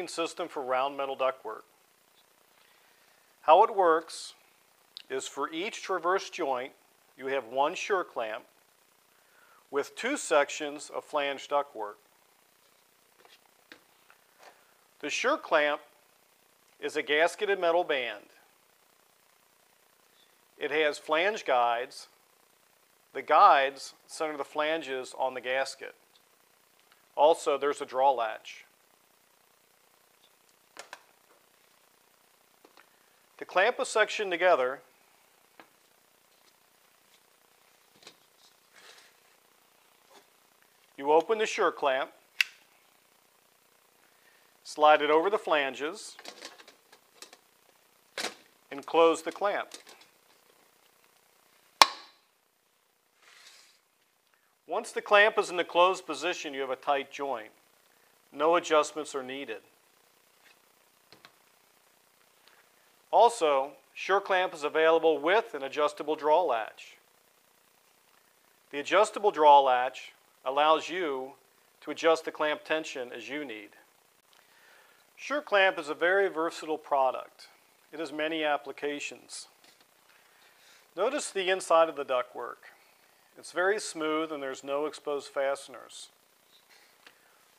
clamping system for round metal ductwork. How it works is for each traverse joint, you have one sure clamp with two sections of flange ductwork. The sure clamp is a gasketed metal band. It has flange guides. The guides center the flanges on the gasket. Also, there's a draw latch. To clamp a section together, you open the sure clamp, slide it over the flanges, and close the clamp. Once the clamp is in the closed position, you have a tight joint. No adjustments are needed. Also, sure clamp is available with an adjustable draw latch. The adjustable draw latch allows you to adjust the clamp tension as you need. Sure clamp is a very versatile product. It has many applications. Notice the inside of the ductwork. It's very smooth and there's no exposed fasteners.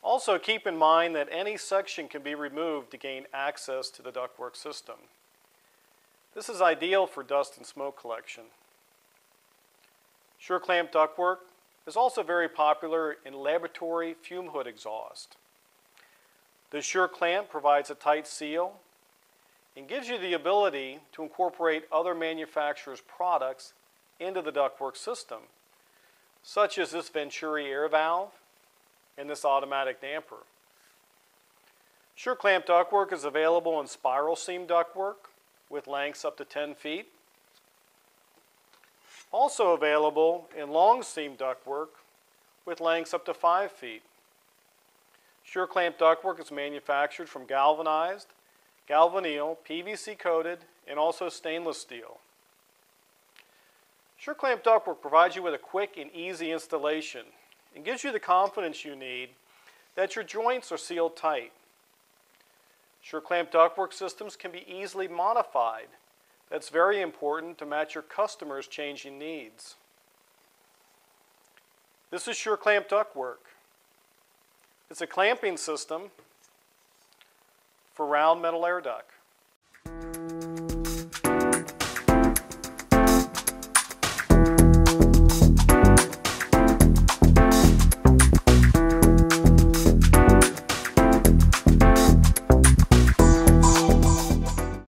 Also, keep in mind that any section can be removed to gain access to the ductwork system. This is ideal for dust and smoke collection. Sure clamp ductwork is also very popular in laboratory fume hood exhaust. The sure clamp provides a tight seal and gives you the ability to incorporate other manufacturers' products into the ductwork system, such as this Venturi air valve and this automatic damper. Sure clamp ductwork is available in spiral seam ductwork with lengths up to 10 feet. Also available in long seam ductwork with lengths up to 5 feet. Sure clamp ductwork is manufactured from galvanized, galvanneal, PVC coated, and also stainless steel. Sure clamp ductwork provides you with a quick and easy installation and gives you the confidence you need that your joints are sealed tight. Sure clamp ductwork systems can be easily modified. That's very important to match your customers' changing needs. This is sure clamp ductwork. It's a clamping system for round metal air duct.